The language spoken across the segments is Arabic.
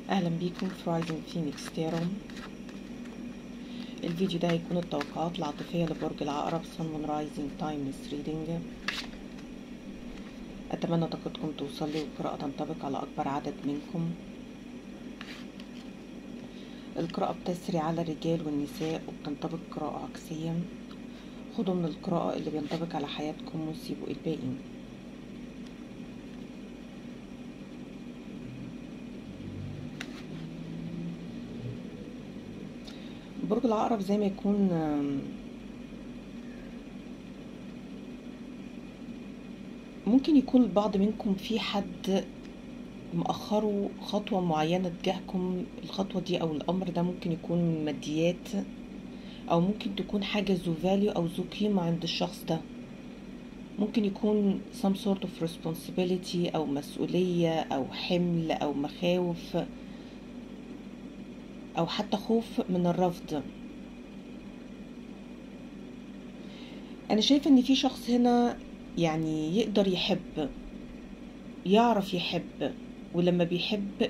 اهلا بيكم في رايزنج فينيكس تارو. الفيديو ده هيكون التوقعات العاطفيه لبرج العقرب سن مون رايزنج تايمليس ريدنج. اتمنى طاقتكم توصل لي والقراءه تنطبق على اكبر عدد منكم. القراءه بتسري على الرجال والنساء وبتنطبق قراءه عكسيه. خدوا من القراءه اللي بينطبق على حياتكم وسيبوا الباقي. برج العقرب زي ما يكون ممكن يكون البعض منكم في حد مأخروا خطوة معينة تجاهكم. الخطوة دي أو الأمر ده ممكن يكون ماديات، أو ممكن تكون حاجة ذو فاليو أو ذو قيمة عند الشخص ده. ممكن يكون some sort of responsibility أو مسؤولية أو حمل أو مخاوف أو حتى خوف من الرفض. أنا شايفة إن في شخص هنا يعني يقدر يحب، يعرف يحب، ولما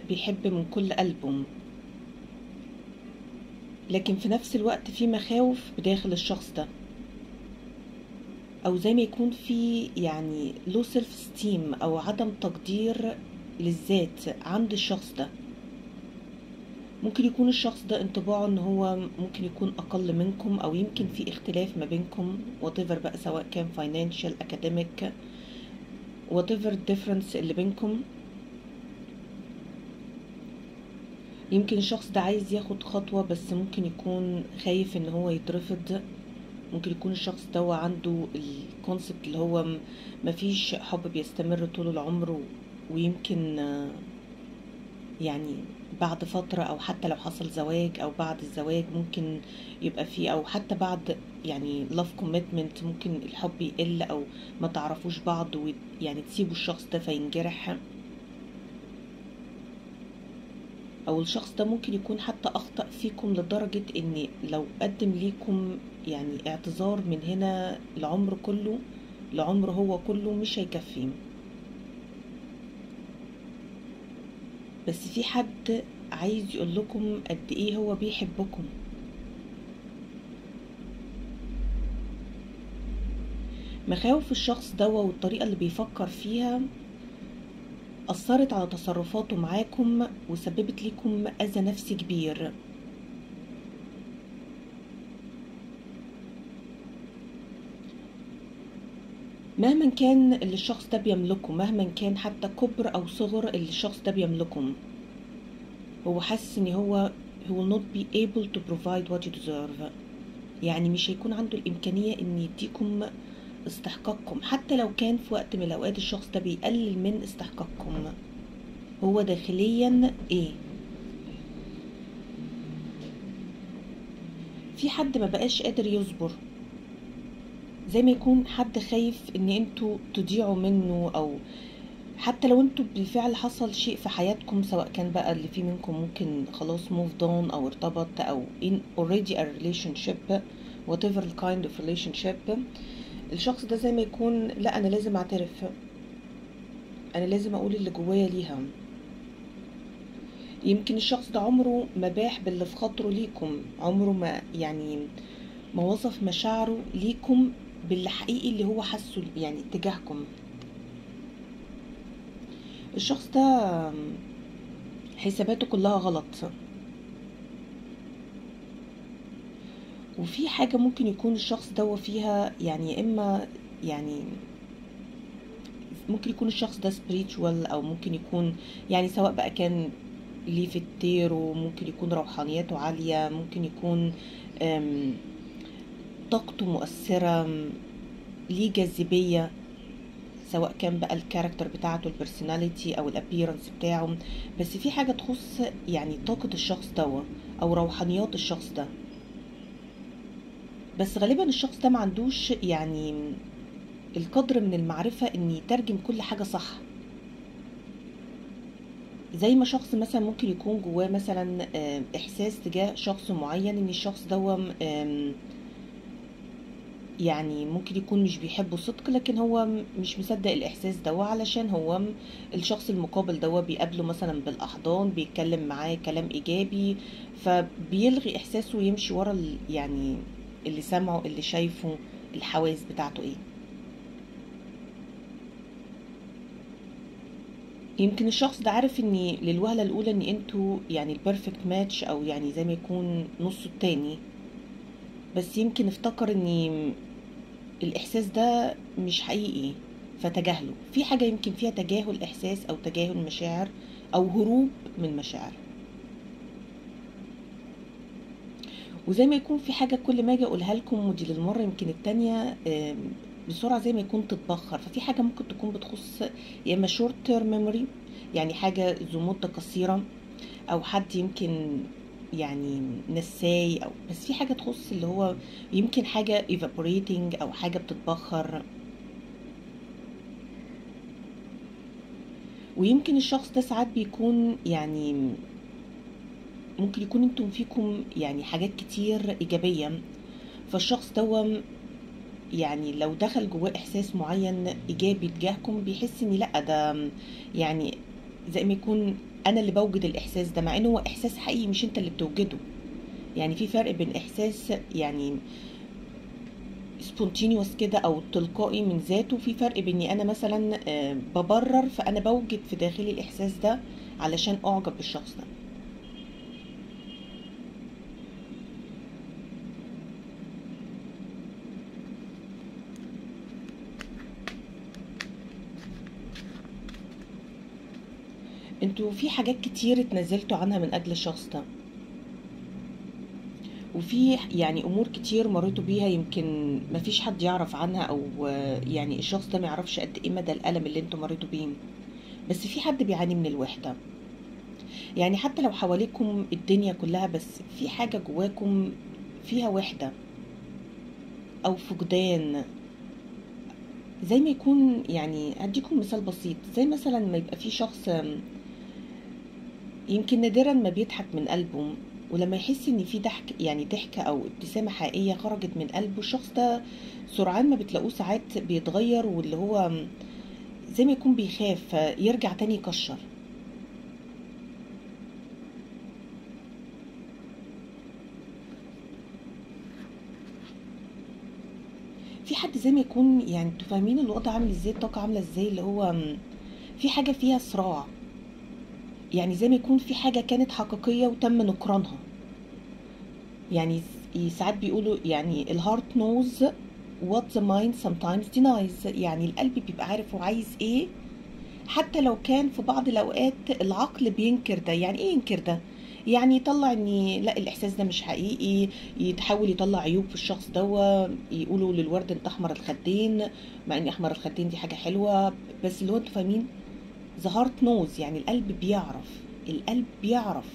بيحب من كل قلبه، لكن في نفس الوقت في مخاوف بداخل الشخص ده، او زي ما يكون في يعني لو سيلف ستيم او عدم تقدير للذات عند الشخص ده. ممكن يكون الشخص ده انطباعه ان هو ممكن يكون اقل منكم، او يمكن في اختلاف ما بينكم whatever بقى، سواء كان financial academic whatever difference اللي بينكم. يمكن الشخص ده عايز ياخد خطوة بس ممكن يكون خايف ان هو يترفض. ممكن يكون الشخص ده عنده الكونسبت اللي هو مفيش حب بيستمر طول العمر، ويمكن يعني بعد فترة او حتى لو حصل زواج او بعد الزواج ممكن يبقى فيه، او حتى بعد يعني love commitment ممكن الحب يقل او ما تعرفوش بعض يعني تسيبوا الشخص ده فينجرح. او الشخص ده ممكن يكون حتى اخطأ فيكم لدرجة ان لو قدم ليكم يعني اعتذار من هنا العمر كله، العمر هو كله مش هيكفي. بس في حد عايز يقول لكم قد ايه هو بيحبكم. مخاوف الشخص ده والطريقة اللي بيفكر فيها أثرت على تصرفاته معاكم وسببت لكم أذى نفسي كبير. مهما كان اللي الشخص ده بيملكه، مهما كان حتى كبر أو صغر اللي الشخص ده بيملكه، هو حاسس ان هو he will not be able to provide what you deserve. يعني مش هيكون عنده الإمكانية ان يديكم استحقاقكم، حتى لو كان في وقت من الأوقات الشخص ده بيقلل من استحقاقكم. هو داخليا ايه؟ في حد ما بقاش قادر يصبر، زي ما يكون حد خايف ان انتوا تضيعوا منه، او حتى لو انتوا بالفعل حصل شيء في حياتكم، سواء كان بقى اللي فيه منكم ممكن خلاص moved on او ارتبط او in already a relationship whatever the kind of relationship. الشخص ده زي ما يكون لا، انا لازم اعترف، انا لازم اقول اللي جوايا ليها. يمكن الشخص ده عمره ما باح باللي في خاطره ليكم، عمره ما يعني ما وصف مشاعره ليكم باللي حقيقي اللي هو حاسه يعني تجاهكم. الشخص ده حساباته كلها غلط، وفي حاجة ممكن يكون الشخص ده فيها يعني اما يعني ممكن يكون الشخص ده spiritual، او ممكن يكون يعني سواء بقى كان ليه في التيرو، ممكن يكون روحانياته عالية، ممكن يكون طاقته مؤثرة، ليه جاذبية، سواء كان بقى الكاركتر بتاعته البرسوناليتي او الابيرنس بتاعه. بس في حاجة تخص يعني طاقة الشخص ده او روحانيات الشخص ده. بس غالبا الشخص ده ما عندوش يعني القدر من المعرفة ان يترجم كل حاجة صح. زي ما شخص مثلا ممكن يكون جواه مثلا احساس تجاه شخص معين ان الشخص ده يعني ممكن يكون مش بيحبه صدق، لكن هو مش مصدق الإحساس ده، علشان هو الشخص المقابل ده بيقابله مثلا بالأحضان، بيتكلم معاه كلام إيجابي، فبيلغي إحساسه ويمشي ورا يعني اللي سمعه، اللي شايفه، الحواس بتاعته إيه. يمكن الشخص ده عارف ان للوهلة الأولى ان انتوا يعني البرفكت ماتش، أو يعني زي ما يكون نصه التاني، بس يمكن افتكر ان الإحساس ده مش حقيقي فتجاهله. في حاجة يمكن فيها تجاهل إحساس أو تجاهل مشاعر أو هروب من مشاعر. وزي ما يكون في حاجة كل ما أجي أقولها لكم ودي للمرة يمكن التانية بسرعة زي ما يكون تتبخر. ففي حاجة ممكن تكون بتخص يا إما شورت تيرم ميموري، يعني حاجة ذو مدة قصيرة، أو حد يمكن يعني نساي، أو بس في حاجة تخص اللي هو يمكن حاجة evaporating أو حاجة بتتبخر. ويمكن الشخص ده ساعات بيكون يعني ممكن يكون انتم فيكم يعني حاجات كتير إيجابية، فالشخص ده يعني لو دخل جواه إحساس معين إيجابي تجاهكم بيحس إن لأ، ده يعني زي ما يكون أنا اللي بوجد الإحساس ده، مع إنه هو إحساس حقيقي مش أنت اللي بتوجده. يعني في فرق بين إحساس يعني سبونتينيوس كده أو تلقائي من ذاته، في فرق بين إني أنا مثلا ببرر، فأنا بوجد في داخلي الإحساس ده علشان أعجب بالشخص ده. انتوا في حاجات كتير اتنازلتوا عنها من اجل الشخص ده، وفي يعني امور كتير مريتوا بيها يمكن مفيش حد يعرف عنها، او يعني الشخص ده ما يعرفش قد ايه مدى الالم اللي انتوا مريتوا بيه. بس في حد بيعاني من الوحدة، يعني حتى لو حواليكم الدنيا كلها، بس في حاجة جواكم فيها وحدة او فقدان. زي ما يكون يعني هديكم مثال بسيط، زي مثلا ما يبقى في شخص يمكن نادرا ما بيضحك من قلبه، ولما يحس ان في ضحك يعني ضحكة او ابتسامة حقيقية خرجت من قلبه، الشخص ده سرعان ما بتلاقوه ساعات بيتغير، واللي هو زي ما يكون بيخاف يرجع تاني يكشر. في حد زي ما يكون يعني انتوا فاهمين الوضع عامل ازاي، الطاقة عاملة ازاي، اللي هو في حاجة فيها صراع، يعني زي ما يكون في حاجة كانت حقيقية وتم نكرانها. يعني ساعات بيقولوا يعني الهارت knows what the mind sometimes denies، يعني القلب بيبقى عارف هو عايز ايه، حتى لو كان في بعض الاوقات العقل بينكر ده. يعني ايه ينكر ده؟ يعني يطلع ان لا، الاحساس ده مش حقيقي، يتحاول يطلع عيوب في الشخص ده، يقولوا للورد انت احمر الخدين، مع ان احمر الخدين دي حاجه حلوه. بس اللي هو انتوا فاهمين the heart knows، يعني القلب بيعرف، القلب بيعرف،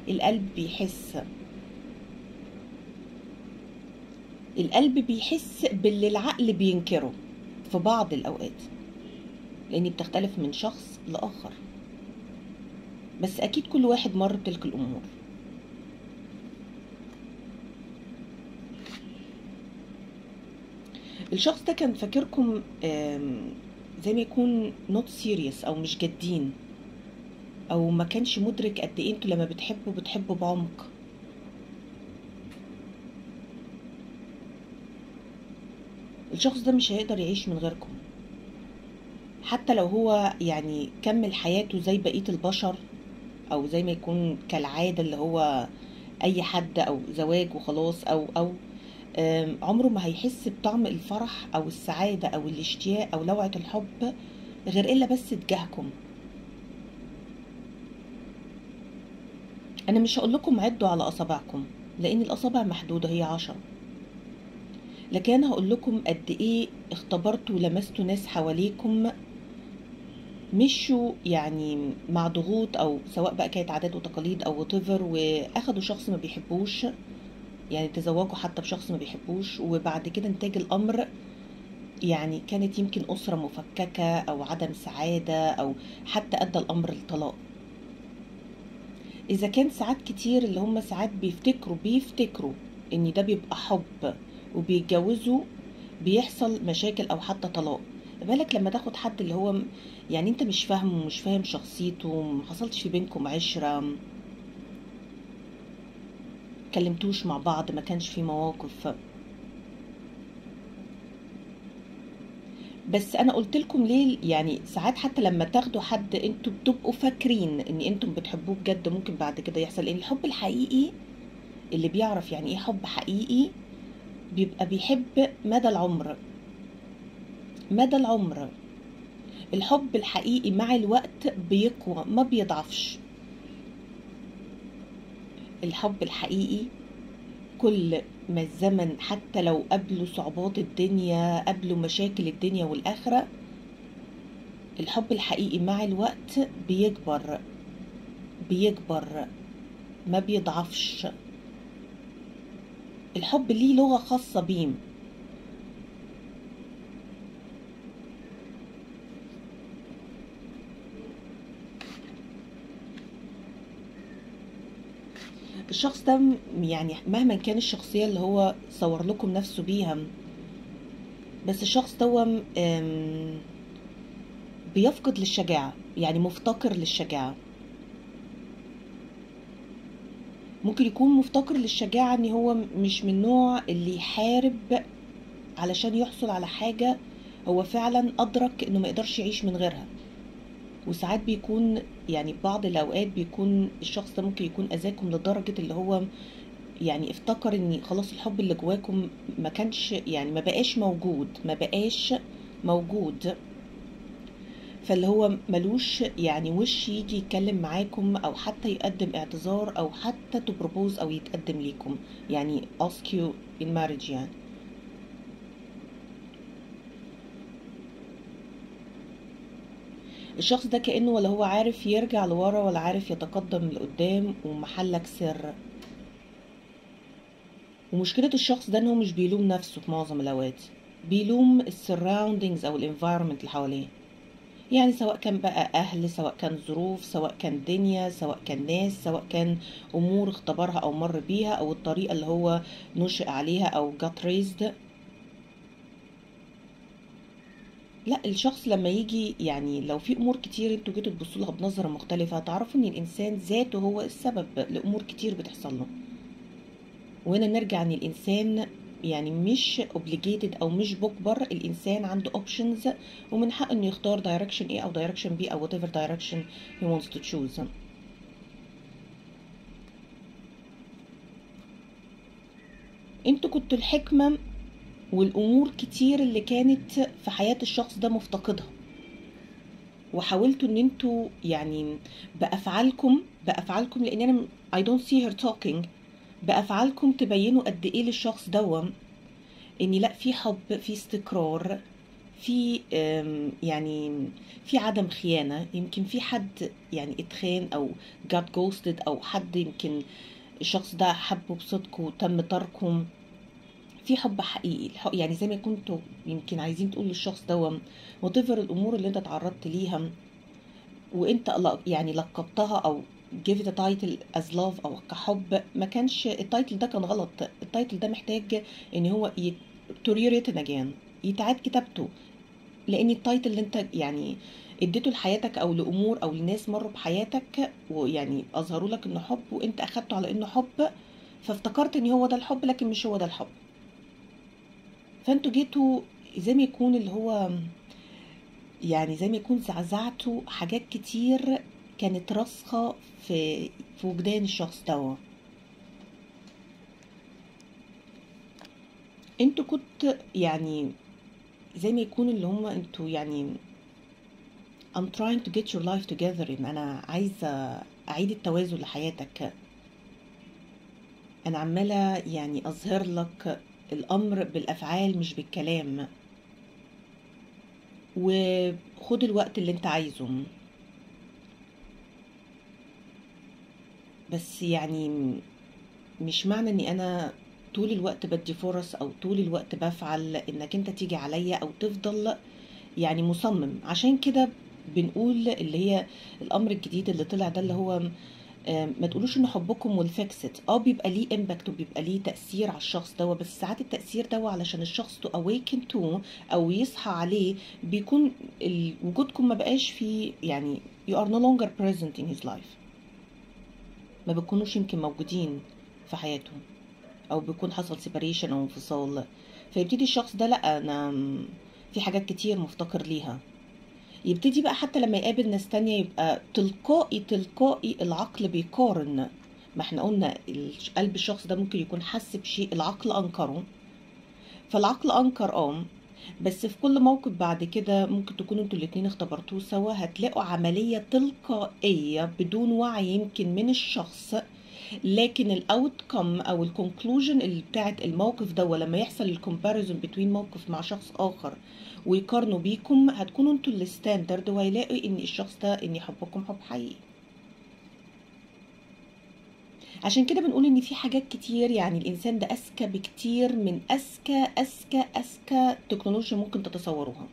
القلب بيحس، القلب بيحس باللي العقل بينكره في بعض الأوقات، لأن بتختلف من شخص لآخر، بس أكيد كل واحد مر بتلك الأمور. الشخص ده كان فاكركم زي ما يكون not serious أو مش جادين، أو ما كانش مدرك قد إيه انتوا لما بتحبوا بعمق. الشخص ده مش هيقدر يعيش من غيركم، حتى لو هو يعني كمل حياته زي بقية البشر، او زي ما يكون كالعادة اللي هو اي حد، او زواج وخلاص، او عمره ما هيحس بطعم الفرح او السعادة او الاشتياق او لوعة الحب غير الا بس تجاهكم. انا مش هقول لكم عدوا على اصابعكم، لان الاصابع محدودة، هي 10، لكن انا هقول لكم قد ايه اختبرتوا ولمستوا ناس حواليكم مشوا يعني مع ضغوط، او سواء بقى كانت عادات وتقاليد او whatever، واخدوا شخص ما بيحبوش، يعني تزوجوا حتى بشخص ما بيحبوش، وبعد كده نتاج الامر يعني كانت يمكن اسرة مفككة او عدم سعادة، او حتى ادى الامر للطلاق. اذا كان ساعات كتير اللي هم ساعات بيفتكروا ان ده بيبقى حب وبيتجوزوا، بيحصل مشاكل او حتى طلاق. بالك لما تاخد حد اللي هو يعني انت مش فاهمه ومش فاهم شخصيته، محصلتش في بينكم عشرة، كلمتوش مع بعض، ما كانش في مواقف. بس انا قلت لكم ليه، يعني ساعات حتى لما تاخدوا حد انتوا بتبقوا فاكرين ان انتم بتحبوه بجد، ممكن بعد كده يحصل ان الحب الحقيقي اللي بيعرف يعني ايه حب حقيقي بيبقى بيحب مدى العمر. مدى العمر. الحب الحقيقي مع الوقت بيقوى، ما بيضعفش. الحب الحقيقي كل ما الزمن، حتى لو قابله صعوبات الدنيا، قابله مشاكل الدنيا والآخرة، الحب الحقيقي مع الوقت بيكبر. بيكبر، ما بيضعفش. الحب ليه لغة خاصة بيه. الشخص ده يعني مهما كان الشخصية اللي هو صور لكم نفسه بيها، بس الشخص ده بيفقد للشجاعة، يعني مفتقر للشجاعة. ممكن يكون مفتقر للشجاعة ان هو مش من النوع اللي يحارب علشان يحصل على حاجة هو فعلا أدرك انه ما يقدرش يعيش من غيرها. وساعات بيكون يعني بعض الأوقات بيكون الشخص ده ممكن يكون أذاكم لدرجة اللي هو يعني افتكر ان خلاص الحب اللي جواكم ما كانش، يعني ما بقاش موجود، ما بقاش موجود. فاللي هو ملوش يعني وش يجي يتكلم معاكم او حتى يقدم اعتذار او حتى تبروبوز او يتقدم ليكم، يعني ask you in marriage يعني. الشخص ده كأنه ولا هو عارف يرجع لورا ولا عارف يتقدم لقدام، ومحلك سر. ومشكلة الشخص ده ان هو مش بيلوم نفسه في معظم الاوقات، بيلوم السراوندينجز او الانفايرمنت اللي حواليه. يعني سواء كان بقى أهل، سواء كان ظروف، سواء كان دنيا، سواء كان ناس، سواء كان أمور اختبرها أو مر بيها، أو الطريقة اللي هو نشأ عليها أو got raised. لا، الشخص لما يجي يعني لو في أمور كتير انتوا جيتوا تبصوا لها بنظرة مختلفة، هتعرفوا إن الإنسان ذاته هو السبب لأمور كتير بتحصل له. وهنا نرجع إن الإنسان يعني مش obligated او مش مجبر، الانسان عنده options ومن حقه انه يختار direction A او direction B او whatever direction he wants to choose. انتوا كنتوا الحكمة والامور كتير اللي كانت في حياة الشخص ده مفتقدها، وحاولتوا ان انتوا يعني بافعالكم لان انا I don't see her talking، بافعالكم تبينوا قد ايه للشخص ده ان لا، في حب، في استقرار، في يعني في عدم خيانة. يمكن في حد يعني اتخان او got ghosted، او حد يمكن الشخص ده حبه بصدق وتم تركه. في حب حقيقي، يعني زي ما كنتوا يمكن عايزين تقول للشخص ده whatever الامور اللي انت تعرضت ليها وانت يعني لقبتها او give it a title as love او كحب، ما كانش التايتل ده كان غلط. التايتل ده محتاج ان هو to rewritten again، يتعاد كتابته. لان التايتل اللي انت يعني اديته لحياتك او لامور او لناس مروا بحياتك ويعني اظهروا لك انه حب، وانت اخدته على انه حب، فافتكرت ان هو ده الحب، لكن مش هو ده الحب. فانتوا جيتوا زي ما يكون اللي هو يعني زي ما يكون زعزعتوا حاجات كتير كانت راسخة في وجدان الشخص ده. انتوا كنت يعني زي ما يكون اللي هم انتوا يعني I'm trying to get your life together، ان انا عايزة اعيد التوازن لحياتك. انا عمالة يعني اظهر لك الامر بالافعال مش بالكلام، وخد الوقت اللي انت عايزه. بس يعني مش معنى اني انا طول الوقت بدي فرص او طول الوقت بفعل انك انت تيجي عليا او تفضل يعني مصمم. عشان كده بنقول اللي هي الامر الجديد اللي طلع ده اللي هو ما تقولوش ان حبكم والفيكسد بيبقى ليه امباكت وبيبقى ليه تاثير على الشخص ده، بس ساعات التاثير ده علشان الشخص تو awaken to او يصحى عليه بيكون وجودكم ما بقاش فيه، يعني you are no longer present in his life، ما بتكونوش يمكن موجودين في حياته، او بيكون حصل separation او انفصال، فيبتدي الشخص ده لا انا في حاجات كتير مفتقر ليها. يبتدي بقى حتى لما يقابل ناس تانية يبقى تلقائي العقل بيقارن. ما احنا قلنا قلب الشخص ده ممكن يكون حس بشيء العقل انكره، فالعقل انكر بس في كل موقف بعد كده ممكن تكونوا انتوا الاتنين اختبرتوه سوا، هتلاقوا عملية تلقائية بدون وعي يمكن من الشخص، لكن الاوتكم او الكونكلوجن اللي بتاعت الموقف ده لما يحصل الكومباريزون بين موقف مع شخص اخر ويقارنوا بيكم، هتكونوا انتوا الستاندرد وهيلاقوا ان الشخص ده ان يحبكم حب حقيقي. عشان كده بنقول ان في حاجات كتير، يعني الانسان ده اذكى بكتير من اذكى تكنولوجيا ممكن تتصوروها،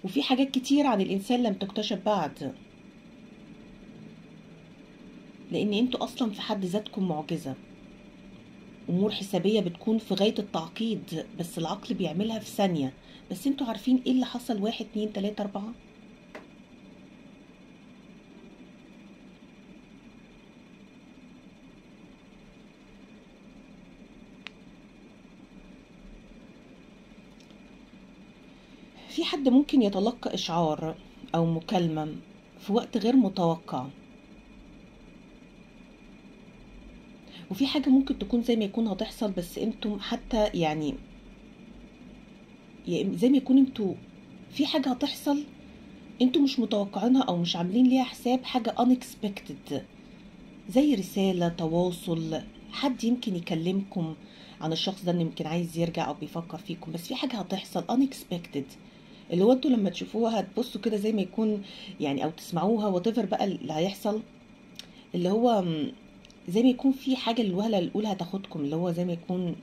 وفي حاجات كتير عن الانسان لم تكتشف بعد، لان انتوا اصلا في حد ذاتكم معجزة. امور حسابية بتكون في غاية التعقيد بس العقل بيعملها في ثانية، بس انتوا عارفين ايه اللي حصل 1 2 3 4. في حد ممكن يتلقى اشعار او مكالمة في وقت غير متوقع، وفي حاجة ممكن تكون زي ما يكون هتحصل بس انتم حتى يعني زي ما يكون انتوا في حاجة هتحصل انتوا مش متوقعينها او مش عاملين ليها حساب، حاجة unexpected زي رسالة تواصل، حد يمكن يكلمكم عن الشخص ده انه يمكن عايز يرجع او بيفكر فيكم، بس في حاجة هتحصل unexpected اللي هو انتوا لما تشوفوها هتبصوا كده زي ما يكون يعني او تسمعوها whatever بقى اللي هيحصل، اللي هو زي ما يكون في حاجة الوهلة الأولى هتاخدكم، اللي هو زي ما يكون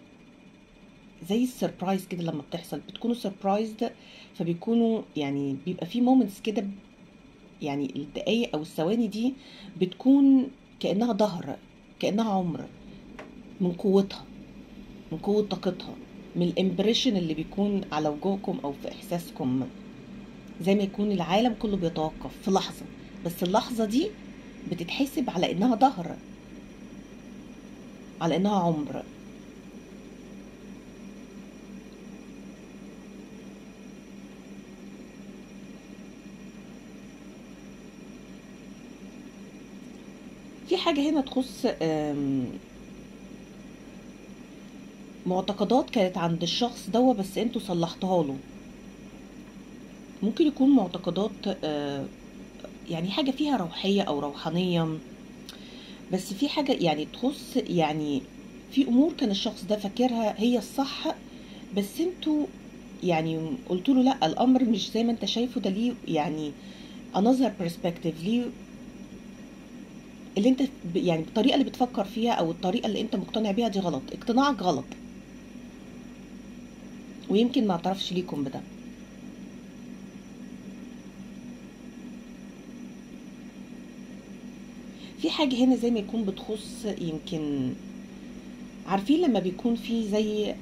زي السربرايز كده لما بتحصل بتكونوا سربرايزد، فبيكونوا يعني بيبقى في مومنتس كده، يعني الدقايق أو الثواني دي بتكون كأنها ظهر، كأنها عمر، من قوتها، من قوة طاقتها، من الامبريشن اللي بيكون على وجوهكم أو في إحساسكم، زي ما يكون العالم كله بيتوقف في لحظة، بس اللحظة دي بتتحسب على إنها ظهر، على إنها عمر. في حاجة هنا تخص معتقدات كانت عند الشخص ده بس انتوا صلحتها له. ممكن يكون معتقدات يعني حاجة فيها روحية او روحانية، بس في حاجة يعني تخص يعني في امور كان الشخص ده فاكرها هي الصح، بس انتوا يعني قلتوا له لا الامر مش زي ما انت شايفه، ده ليه يعني another perspective، ليه اللي انت يعني الطريقة اللي بتفكر فيها او الطريقة اللي انت مقتنع بيها دي غلط، اقتناعك غلط، ويمكن ما اعترفش ليكم بده. في حاجة هنا زي ما يكون بتخص يمكن عارفين لما بيكون في زي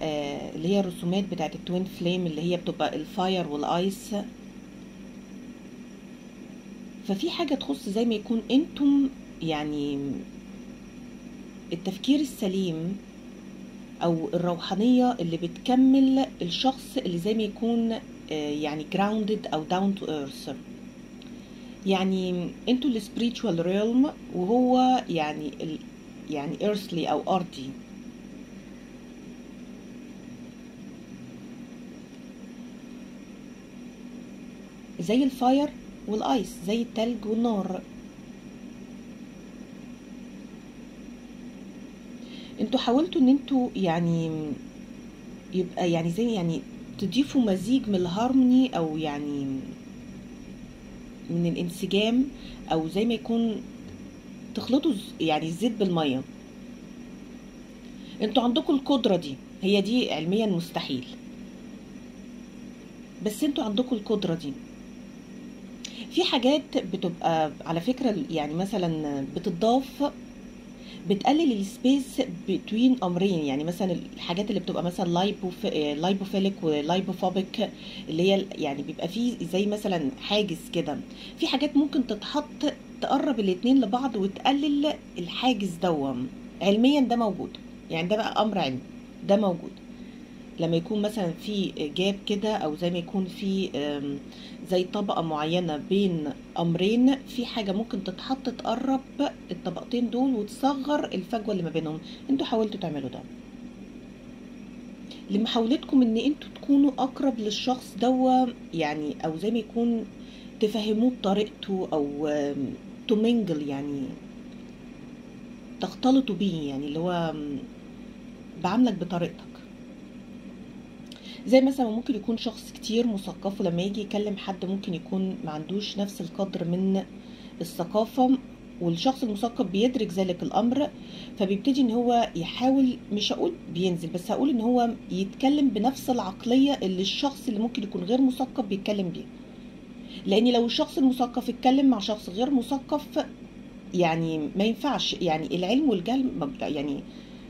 اللي هي الرسومات بتاعت التوين فليم اللي هي بتبقى الفاير والايس، ففي حاجة تخص زي ما يكون انتم يعني التفكير السليم او الروحانية اللي بتكمل الشخص اللي زي ما يكون يعني grounded او down to earth، يعني انتوا السبريتشوال ريلم وهو يعني يعني earthly او ارضي. زي الفاير والايس، زي التلج والنار. انتوا حاولتوا ان انتوا يعني يبقى يعني زي يعني تضيفوا مزيج من الهارموني او يعني من الانسجام، او زي ما يكون تخلطوا يعني الزيت بالميه. انتوا عندكم القدرة دي، هي دي علميا مستحيل، بس انتوا عندكم القدرة دي. في حاجات بتبقى على فكرة يعني مثلا بتضاف بتقلل السبيس بين امرين، يعني مثلا الحاجات اللي بتبقى مثلا لايبوفيليك ولايبوفوبيك، اللي هي يعني بيبقى فيه زي مثلا حاجز كده. في حاجات ممكن تتحط تقرب الاتنين لبعض وتقلل الحاجز دوم. علميا ده موجود، يعني ده بقى امر علمي، ده موجود. لما يكون مثلا في جاب كده، او زي ما يكون في زي طبقة معينة بين امرين، في حاجة ممكن تتحط تقرب الطبقتين دول وتصغر الفجوة اللي ما بينهم. انتوا حاولتوا تعملوا ده لمحاولتكم ان انتوا تكونوا اقرب للشخص دوا، يعني او زي ما يكون تفهموه بطريقته، او تمنجل، يعني تختلطوا بيه، يعني اللي هو بعاملك بطريقتك. زي مثلا ممكن يكون شخص كتير مثقف، ولما يجي يكلم حد ممكن يكون ما عندوش نفس القدر من الثقافة، والشخص المثقف بيدرك ذلك الأمر، فبيبتدي ان هو يحاول، مش هقول بينزل، بس هقول ان هو يتكلم بنفس العقلية اللي الشخص اللي ممكن يكون غير مثقف بيتكلم بيها. لان لو الشخص المثقف اتكلم مع شخص غير مثقف، يعني ما ينفعش، يعني العلم والجهل يعني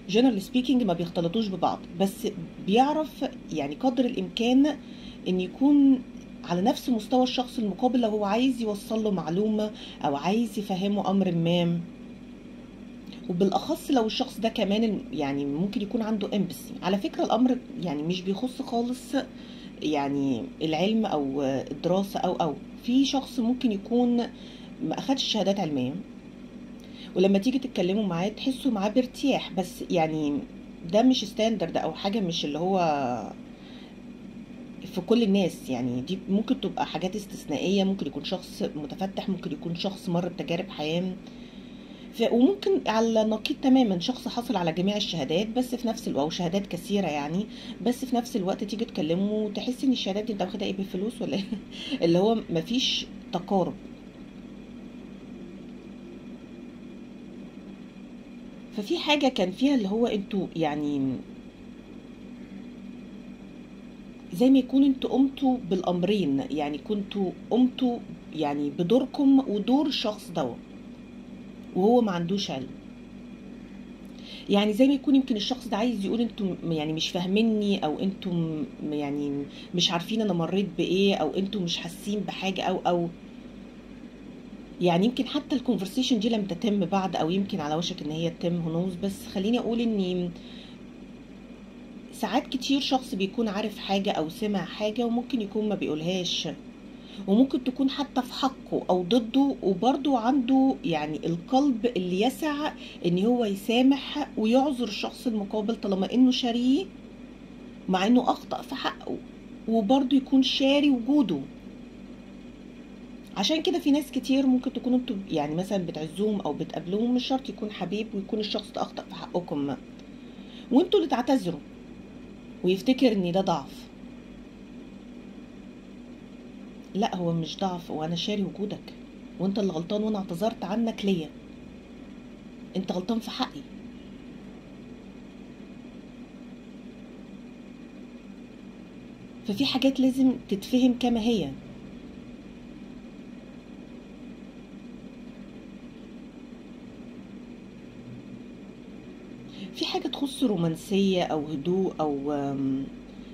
generally speaking ما بيختلطوش ببعض، بس بيعرف يعني قدر الامكان ان يكون على نفس مستوى الشخص المقابل لو هو عايز يوصل له معلومة او عايز يفهمه امر ما. وبالاخص لو الشخص ده كمان يعني ممكن يكون عنده امبسي. على فكرة الامر يعني مش بيخص خالص يعني العلم او الدراسة، او في شخص ممكن يكون ما اخدش شهادات علمية، ولما تيجي تتكلموا معاه تحسوا معاه بارتياح، بس يعني ده مش ستاندرد او حاجة، مش اللي هو في كل الناس. يعني دي ممكن تبقى حاجات استثنائية، ممكن يكون شخص متفتح، ممكن يكون شخص مر بتجارب حياة، وممكن على نقيض تماما شخص حصل على جميع الشهادات بس في نفس الوقت، او شهادات كثيرة يعني، بس في نفس الوقت تيجي تكلمه تحس ان الشهادات دي انت واخدها ايه بالفلوس ولا ايه؟ اللي هو مفيش تقارب. ففي حاجة كان فيها اللي هو انتوا يعني زي ما يكون انتوا قمتوا بالامرين، يعني كنتوا قمتوا يعني بدوركم ودور الشخص ده وهو ما عندوش علم. يعني زي ما يكون يمكن الشخص ده عايز يقول انتوا يعني مش فاهميني، او انتوا يعني مش عارفين انا مريت بايه، او انتوا مش حاسين بحاجه، او يعني يمكن حتى الكونفرسيشن دي لم تتم بعد، او يمكن على وشك ان هي تتم هنوز. بس خليني اقول ان ساعات كتير شخص بيكون عارف حاجه او سمع حاجه وممكن يكون ما بيقولهاش، وممكن تكون حتى في حقه او ضده، وبرضه عنده يعني القلب اللي يسع ان هو يسامح ويعذر الشخص المقابل طالما انه شاريه، مع انه اخطأ في حقه، وبرضه يكون شاري وجوده. عشان كده في ناس كتير ممكن تكونوا انتوا يعني مثلا بتعزوهم او بتقابلوهم، مش شرط يكون حبيب ويكون الشخص ده اخطأ في حقكم وانتوا اللي تعتذروا ويفتكر ان ده ضعف. لا، هو مش ضعف، وانا شاري وجودك، وانت اللي غلطان، وانا اعتذرت عنك ليا، انت غلطان في حقي. ففي حاجات لازم تتفهم كما هي. في حاجة تخص رومانسية او هدوء، او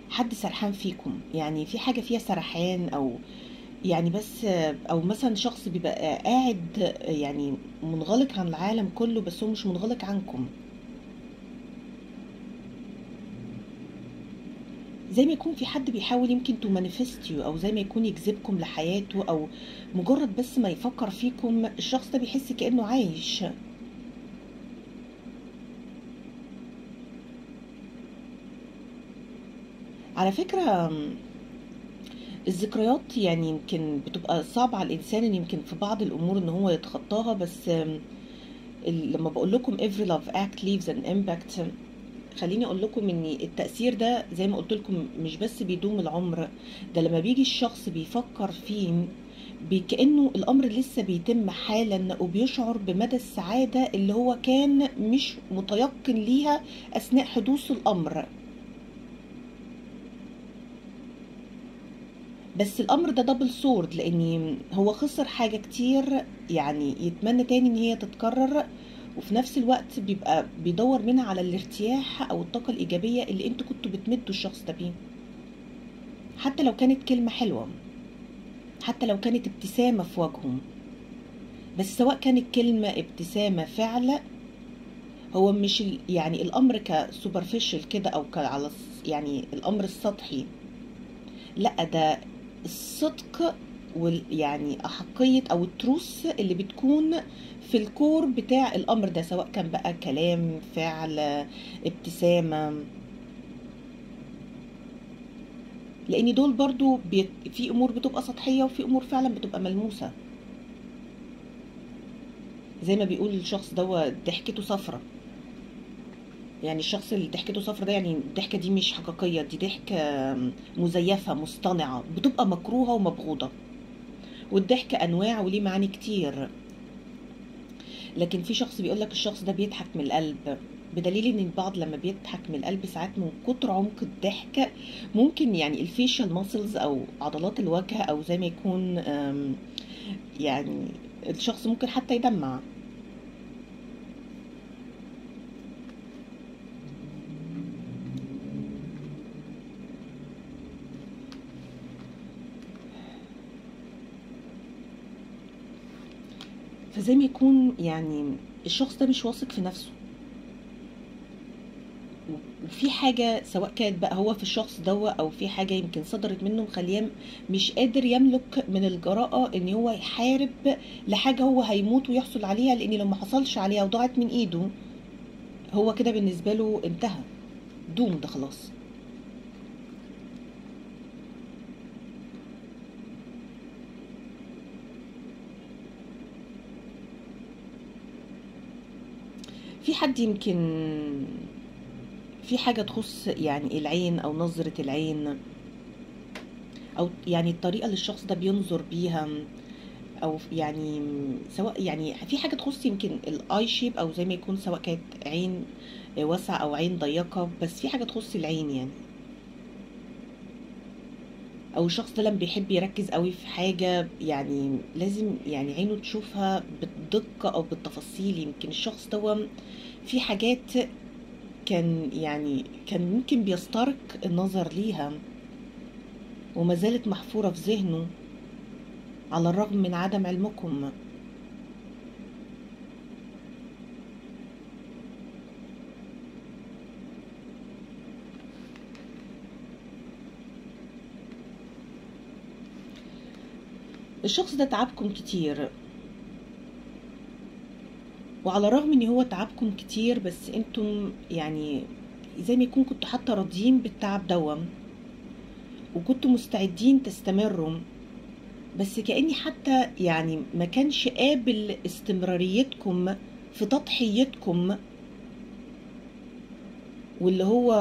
حد سرحان فيكم، يعني في حاجة فيها سرحان، او يعني بس، او مثلا شخص بيبقى قاعد يعني منغلق عن العالم كله بس هو مش منغلق عنكم. زي ما يكون في حد بيحاول يمكن تو مانيفستيو، او زي ما يكون يجذبكم لحياته، او مجرد بس ما يفكر فيكم الشخص ده بيحس كأنه عايش. على فكرة الذكريات يعني يمكن بتبقى صعبة على الإنسان، إن يمكن في بعض الأمور إن هو يتخطاها، بس لما بقول لكم every love act leaves an impact، خليني اقول لكم ان التأثير ده زي ما قلت لكم مش بس بيدوم العمر، ده لما بيجي الشخص بيفكر فيه كأنه الامر لسه بيتم حالا، وبيشعر بمدى السعادة اللي هو كان مش متيقن ليها اثناء حدوث الامر. بس الامر ده دبل سورد، لان هو خسر حاجة كتير يعني يتمنى تاني ان هي تتكرر، وفي نفس الوقت بيبقى بيدور منها على الارتياح او الطاقة الايجابية اللي انتوا كنتوا بتمدوا الشخص ده بيه، حتى لو كانت كلمة حلوة، حتى لو كانت ابتسامة في وجههم. بس سواء كانت كلمة، ابتسامة، فعل، هو مش يعني الامر كسوبرفيشال كده او على يعني الامر السطحي، لا ده الصدق يعني احقية او التروس اللي بتكون في الكور بتاع الامر ده، سواء كان بقى كلام، فعل، ابتسامة. لان دول برضو في امور بتبقى سطحية وفي امور فعلا بتبقى ملموسة. زي ما بيقول الشخص ده ضحكته صفرة، يعني الشخص اللي ضحكته صفرة ده يعني الضحكة دي مش حقيقية، دي ضحكة مزيفة مصطنعة بتبقى مكروهة ومبغوضة. والضحك انواع وليه معاني كتير، لكن في شخص بيقولك الشخص ده بيضحك من القلب، بدليل ان البعض لما بيضحك من القلب ساعات من كتر عمق الضحك ممكن يعني الفيشال ماسلز او عضلات الوجه او زي ما يكون يعني الشخص ممكن حتى يدمع. فزي ما يكون يعني الشخص ده مش واثق في نفسه، وفي حاجة سواء كانت بقى هو في الشخص ده او في حاجة يمكن صدرت منه مخليه مش قادر يملك من الجراءة ان هو يحارب لحاجة هو هيموت ويحصل عليها، لان لو ما حصلش عليها وضاعت من ايده هو كده بالنسبة له انتهى، دوم ده خلاص. في حد يمكن في حاجة تخص يعني العين او نظرة العين، او يعني الطريقة اللي الشخص ده بينظر بيها، او يعني سواء يعني في حاجة تخص يمكن الاي شيب، او زي ما يكون سواء كانت عين واسعة او عين ضيقة، بس في حاجة تخص العين يعني. او الشخص ده لما بيحب يركز قوي في حاجة يعني لازم يعني عينه تشوفها بالدقة او بالتفاصيل. يمكن الشخص ده في حاجات كان ممكن بيسترق النظر ليها وما زالت محفورة في ذهنه على الرغم من عدم علمكم. الشخص ده تعبكم كتير، وعلى الرغم ان هو تعبكم كتير بس انتم يعني زي ما يكون كنتوا حتى راضيين بالتعب دوم وكنتوا مستعدين تستمروا، بس كأني حتى يعني ما كانش قابل استمراريتكم في تضحيتكم، واللي هو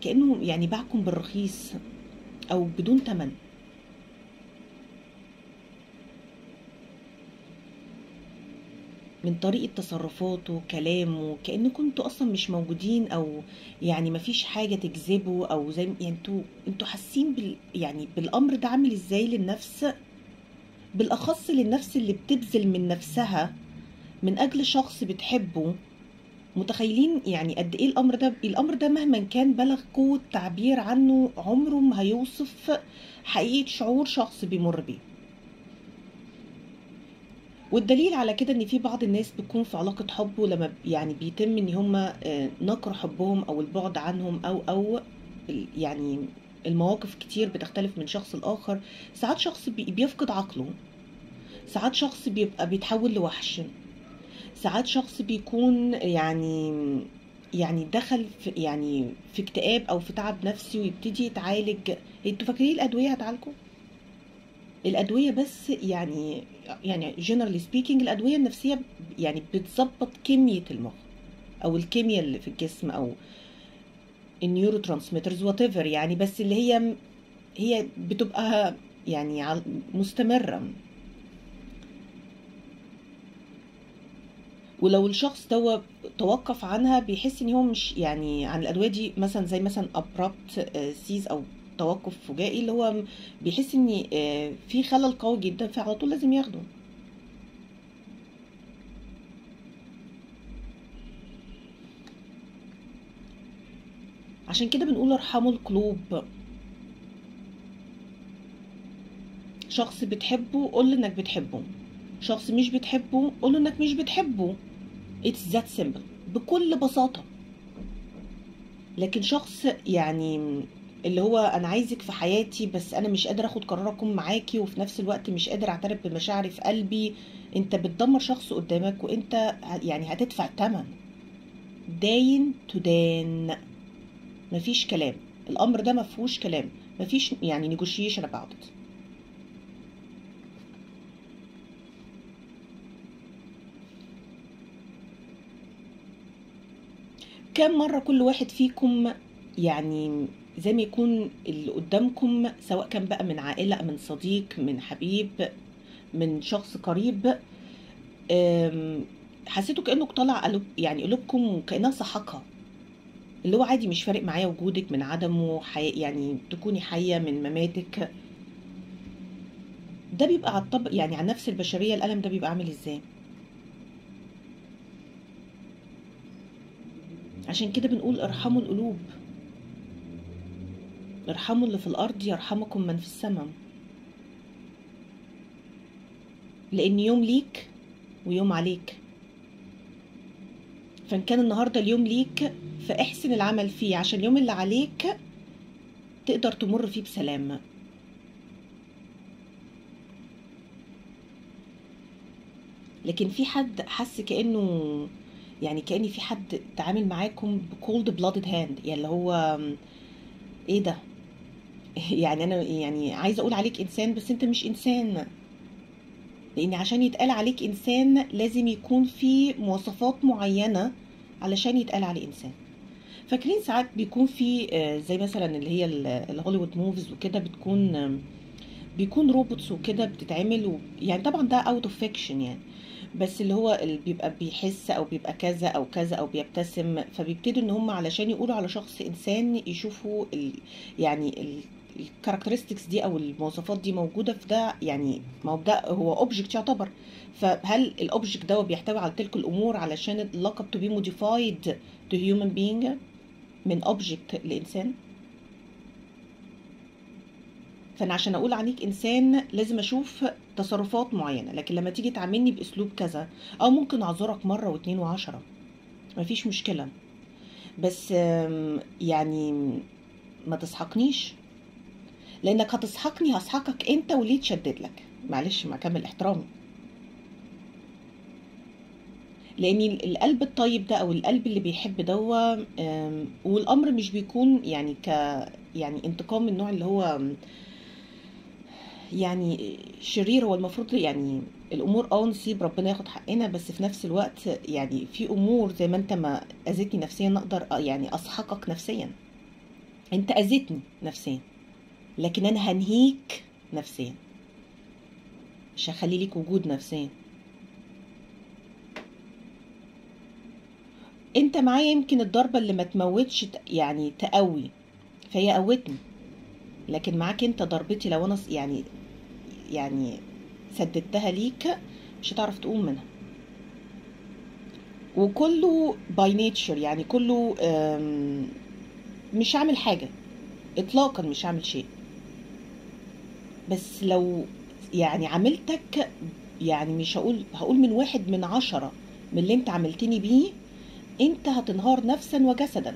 كأنه يعني باعكم بالرخيص او بدون تمن. من طريقة تصرفاته، كلامه، كأنكم انتوا اصلا مش موجودين، او يعني مفيش حاجة تجذبه، او زي يعني انتوا حاسين يعني بالامر ده عامل ازاي للنفس، بالاخص للنفس اللي بتبذل من نفسها من اجل شخص بتحبه. متخيلين يعني قد ايه الامر ده مهما كان بلغ قوة تعبير عنه عمره ما هيوصف حقيقة شعور شخص بيمر بيه. والدليل على كده ان في بعض الناس بتكون في علاقة حب، ولما يعني بيتم ان هم نكر حبهم او البعد عنهم او يعني المواقف كتير بتختلف من شخص لآخر. ساعات شخص بيفقد عقله، ساعات شخص بيبقى بيتحول لوحش، ساعات شخص بيكون يعني دخل في اكتئاب او في تعب نفسي ويبتدي يتعالج. انتوا فاكرين الادوية هتعالجه؟ الأدوية بس يعني generally speaking الأدوية النفسية يعني بتظبط كمية المخ أو الكيمياء اللي في الجسم أو النيورو ترانسميترز وات ايفر يعني، بس اللي هي بتبقى يعني مستمرة. ولو الشخص ده توقف عنها بيحس ان هو مش يعني عن الأدوية دي مثلا زي مثلا abrupt cease او توقف فجائي اللي هو بيحس ان في خلل قوي جدا، فعلى طول لازم ياخده. عشان كده بنقول ارحموا القلوب. شخص بتحبه قول له انك بتحبه، شخص مش بتحبه قول له انك مش بتحبه. It's that simple، بكل بساطة. لكن شخص يعني اللي هو انا عايزك في حياتي بس انا مش قادر اخد قرار اكون معاكي، وفي نفس الوقت مش قادر اعترف بمشاعري في قلبي، انت بتدمر شخص قدامك، وانت يعني هتدفع الثمن. داين تدان، مفيش كلام. الامر ده مفهوش كلام، مفيش يعني negotiation about it. كم مرة كل واحد فيكم يعني زي ما يكون اللي قدامكم، سواء كان بقى من عائلة، من صديق، من حبيب، من شخص قريب، حسيتوا كأنه طلع يعني قلوبكم وكأنها سحقها، اللي هو عادي مش فارق معايا وجودك من عدمه، يعني تكوني حية من مماتك. ده بيبقى على يعني على نفس البشرية الألم ده بيبقى عامل ازاي؟ عشان كده بنقول ارحموا القلوب، ارحموا اللي في الأرض يرحمكم من في السماء. لأن يوم ليك ويوم عليك، فإن كان النهاردة اليوم ليك فاحسن العمل فيه عشان اليوم اللي عليك تقدر تمر فيه بسلام. لكن في حد حس كأنه يعني كأن في حد تعامل معاكم بكولد بلادد هاند، يعني اللي هو ايه ده؟ يعني انا يعني عايزه اقول عليك انسان بس انت مش انسان، لان عشان يتقال عليك انسان لازم يكون في مواصفات معينه علشان يتقال عليه انسان. فاكرين ساعات بيكون في زي مثلا اللي هي الهوليوود موفيز وكده، بيكون روبوتس وكده بتتعمل يعني طبعا ده اوت اوف فيكشن يعني، بس اللي هو اللي بيبقى بيحس او بيبقى كذا او كذا او بيبتسم، فبيبتدوا ان هم علشان يقولوا على شخص انسان يشوفوا يعني الكاركترستكس دي او المواصفات دي موجوده في ده، يعني ما هو ده هو اوبجكت يعتبر. فهل الاوبجكت ده بيحتوي على تلك الامور علشان اللقب to be modified to human being من اوبجكت لانسان؟ فانا عشان اقول عليك انسان لازم اشوف تصرفات معينه، لكن لما تيجي تعاملني باسلوب كذا او ممكن اعذرك مره واتنين وعشرة مفيش مشكله، بس يعني ما تسحقنيش، لانك هتسحقني هسحقك انت واللي يتشدد لك، معلش مع كامل احترامي. لان القلب الطيب ده او القلب اللي بيحب ده والامر مش بيكون يعني يعني انتقام من النوع اللي هو يعني شرير. هو المفروض يعني الامور نسيب ربنا ياخد حقنا، بس في نفس الوقت يعني في امور زي ما انت ما اذيتني نفسيا اقدر يعني اسحقك نفسيا. انت اذيتني نفسيا لكن انا هنهيك نفسيا، مش هخلي ليك وجود نفسيا. انت معايا يمكن الضربة اللي ما تموتش يعني تقوي، فهي قوتني، لكن معاك انت ضربتي لو انا يعني سددتها ليك مش هتعرف تقوم منها. وكله باي نيتشر، يعني كله مش عامل حاجة اطلاقا، مش عامل شيء، بس لو يعني عملتك يعني مش هقول من 1/10 من اللي انت عملتني بيه، انت هتنهار نفسا وجسدا.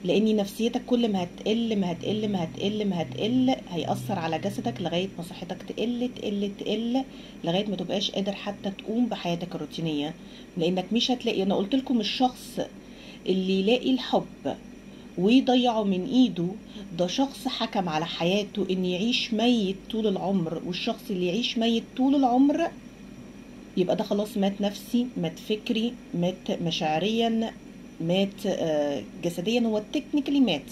لان نفسيتك كل ما هتقل ما هتقل ما هتقل ما هتقل هيأثر على جسدك لغاية ما صحتك تقل تقل تقل لغاية ما تبقاش قادر حتى تقوم بحياتك الروتينية. لانك مش هتلاقي، انا قلت لكم الشخص اللي يلاقي الحب ويضيعه من ايده ده شخص حكم على حياته ان يعيش ميت طول العمر، والشخص اللي يعيش ميت طول العمر يبقى ده خلاص مات نفسي، مات فكري، مات مشاعريا، مات جسديا، هو تكنيكلي مات.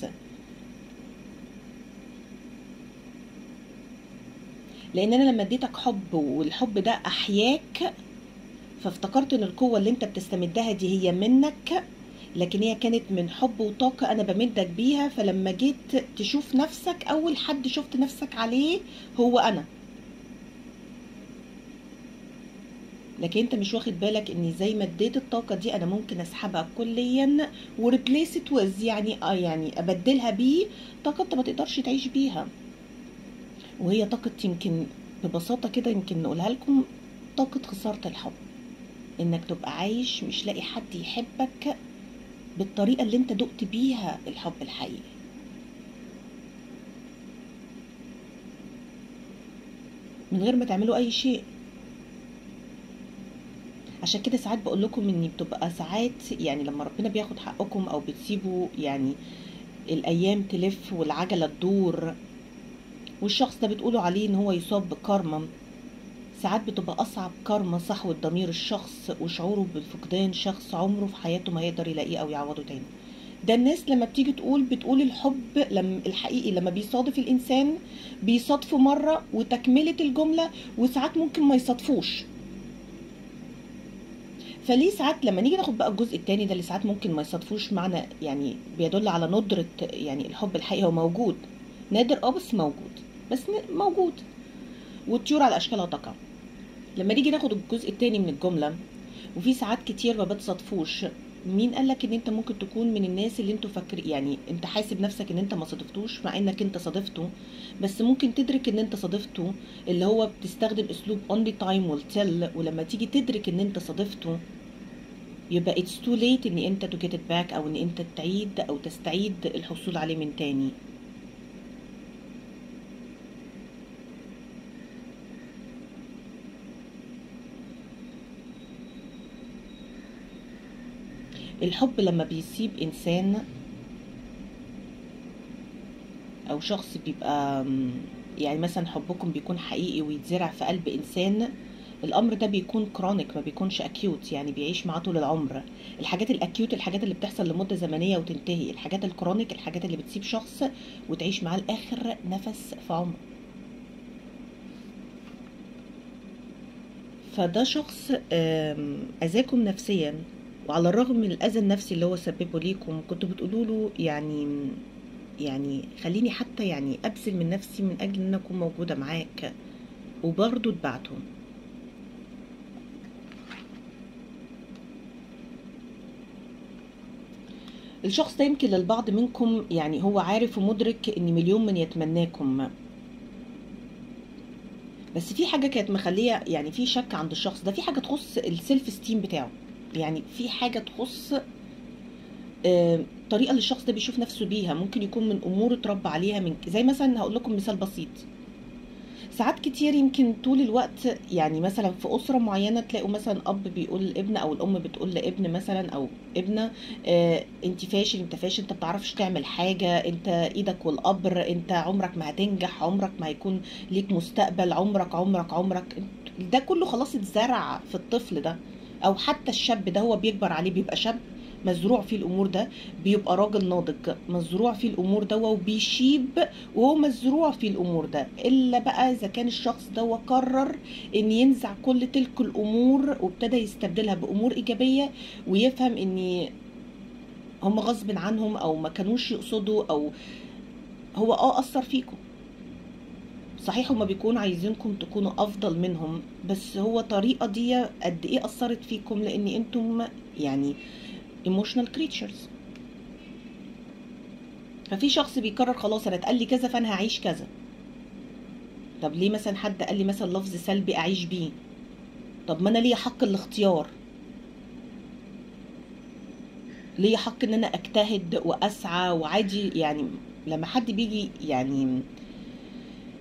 لان انا لما اديتك حب والحب ده احياك، فافتكرت ان القوة اللي انت بتستمدها دي هي منك، لكن هي كانت من حب وطاقة انا بمدك بيها. فلما جيت تشوف نفسك، اول حد شفت نفسك عليه هو انا. لكن انت مش واخد بالك اني زي ما اديت الطاقة دي انا ممكن اسحبها كليا وريبليس ات ويز، يعني ابدلها بيه طاقة انت ما تقدرش تعيش بيها. وهي طاقة، يمكن ببساطة كده يمكن نقولها لكم، طاقة خسارة الحب. انك تبقى عايش مش لاقي حد يحبك بالطريقة اللي انت دقت بيها الحب الحقيقي. من غير ما تعملوا اي شيء. عشان كده ساعات بقول لكم اني بتبقى ساعات يعني لما ربنا بياخد حقكم او بتسيبوا يعني الايام تلف والعجلة تدور، والشخص ده بتقولوا عليه ان هو يصاب بكارما، ساعات بتبقى اصعب كارما صحوة ضمير الشخص وشعوره بفقدان شخص عمره في حياته ما يقدر يلاقيه او يعوضه تاني. ده الناس لما بتيجي بتقول الحب الحقيقي لما بيصادف الانسان بيصادفه مرة وتكملة الجملة، وساعات ممكن ما يصادفوش. فليه ساعات لما نيجي ناخد بقى الجزء التاني ده اللي ساعات ممكن ما يصادفوش معنى، يعني بيدل على ندرة يعني الحب الحقيقي. هو موجود، نادر بس موجود، بس موجود، والطيور على اشكالها تقع. لما نيجي ناخد الجزء التاني من الجملة، وفي ساعات كتير ما بتصادفوش، مين قالك ان انت ممكن تكون من الناس اللي انتوا فاكر يعني انت حاسب نفسك ان انت ما صادفتوش مع انك انت صادفته، بس ممكن تدرك ان انت صادفته. اللي هو بتستخدم اسلوب only time will tell، ولما تيجي تدرك ان انت صادفته يبقى it's too late ان انت to get it back، او ان انت تعيد او تستعيد الحصول عليه من تاني. الحب لما بيسيب انسان او شخص بيبقى يعني مثلا حبكم بيكون حقيقي ويتزرع في قلب انسان، الامر ده بيكون كرونيك ما بيكونش اكيوت، يعني بيعيش معاه طول العمر. الحاجات الاكيوت الحاجات اللي بتحصل لمده زمنيه وتنتهي، الحاجات الكرونيك الحاجات اللي بتسيب شخص وتعيش معاه لاخر نفس في عمره. فده شخص اذاكم نفسيا، وعلى الرغم من الاذى النفسي اللي هو سببه ليكم كنتوا بتقولوا له يعني خليني حتى يعني ابذل من نفسي من اجل ان اكون موجوده معاك، وبرضه اتبعتوا. الشخص ده يمكن للبعض منكم يعني هو عارف ومدرك ان مليون من يتمناكم، بس في حاجه كانت مخليه يعني في شك عند الشخص ده، في حاجه تخص السيلف ستيم بتاعه. يعني في حاجه تخص الطريقه اللي الشخص ده بيشوف نفسه بيها، ممكن يكون من امور اتربى عليها من زي مثلا هقول لكم مثال بسيط. ساعات كتير يمكن طول الوقت يعني مثلا في أسرة معينة تلاقوا مثلا أب بيقول لابن أو الأم بتقول لابن مثلا أو ابنة انت فاشل، انت فاشل، انت بتعرفش تعمل حاجة، انت ايدك والقبر، انت عمرك ما هتنجح، عمرك ما هيكون ليك مستقبل، عمرك عمرك عمرك. ده كله خلاص اتزرع في الطفل ده، أو حتى الشاب ده هو بيكبر عليه بيبقى شاب مزروع فيه الأمور ده، بيبقى راجل ناضج مزروع فيه الأمور ده، وبيشيب وهو مزروع في الامور ده. الا بقى اذا كان الشخص ده قرر ان ينزع كل تلك الامور وابتدى يستبدلها بامور ايجابيه، ويفهم ان هم غصب عنهم او ما كانوش يقصدوا، او هو اثر فيكم. صحيح هما بيكونوا عايزينكم تكونوا افضل منهم، بس هو طريقه دي قد ايه اثرت فيكم، لان انتم يعني emotional creatures. ففي شخص بيقرر خلاص انا اتقال لي كذا فانا هعيش كذا. طب ليه مثلا حد قال لي مثلا لفظ سلبي اعيش بيه؟ طب ما انا ليا حق الاختيار، ليا حق ان انا اجتهد واسعى وعادي. يعني لما حد بيجي يعني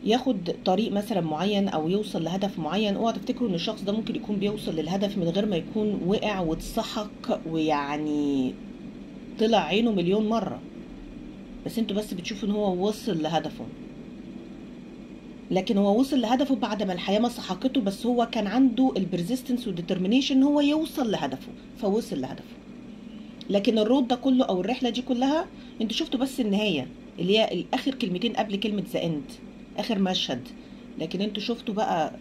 ياخد طريق مثلا معين او يوصل لهدف معين، اوعى تفتكروا ان الشخص ده ممكن يكون بيوصل للهدف من غير ما يكون وقع واتسحق ويعني طلع عينه مليون مرة، بس انتوا بس بتشوفوا ان هو وصل لهدفه. لكن هو وصل لهدفه بعد ما الحياة ما سحقته، بس هو كان عنده البرزيستنس والديترمينيشن ان هو يوصل لهدفه، فوصل لهدفه. لكن الرود ده كله او الرحلة دي كلها انتوا شفتوا بس النهاية اللي هي الاخر كلمتين قبل كلمة ذا اند، اخر مشهد. لكن انتوا شفتوا بقى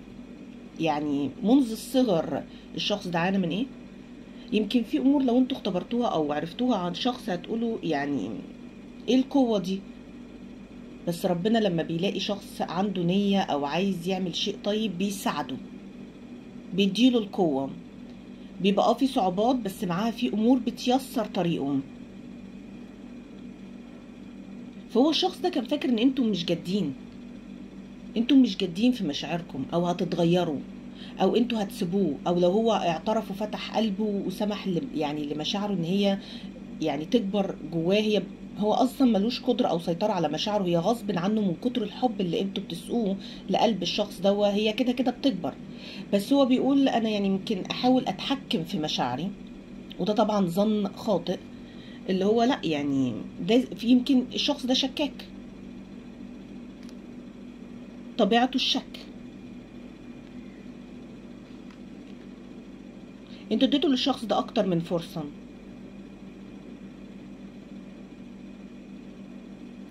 يعني منذ الصغر الشخص ده عانى من ايه. يمكن في امور لو انتوا اختبرتوها او عرفتوها عن شخص هتقولوا يعني ايه القوة دي، بس ربنا لما بيلاقي شخص عنده نية او عايز يعمل شيء طيب بيساعده، بيديله القوة. بيبقى في صعوبات بس معاها في امور بتيسر طريقه. فهو الشخص ده كان فاكر ان انتم مش جادين، انتم مش جادين في مشاعركم او هتتغيروا او انتوا هتسيبوه، او لو هو اعترف وفتح قلبه وسمح يعني لمشاعره ان هي يعني تكبر جواه. هو اصلا ملوش قدره او سيطره على مشاعره، هي غصب عنه من كتر الحب اللي انتوا بتسقوه لقلب الشخص ده، هي كده كده بتكبر. بس هو بيقول انا يعني يمكن احاول اتحكم في مشاعري، وده طبعا ظن خاطئ. اللي هو لا يعني ده في يمكن الشخص ده شكاك، طبيعته الشك. انتوا اديتوا للشخص ده اكتر من فرصه،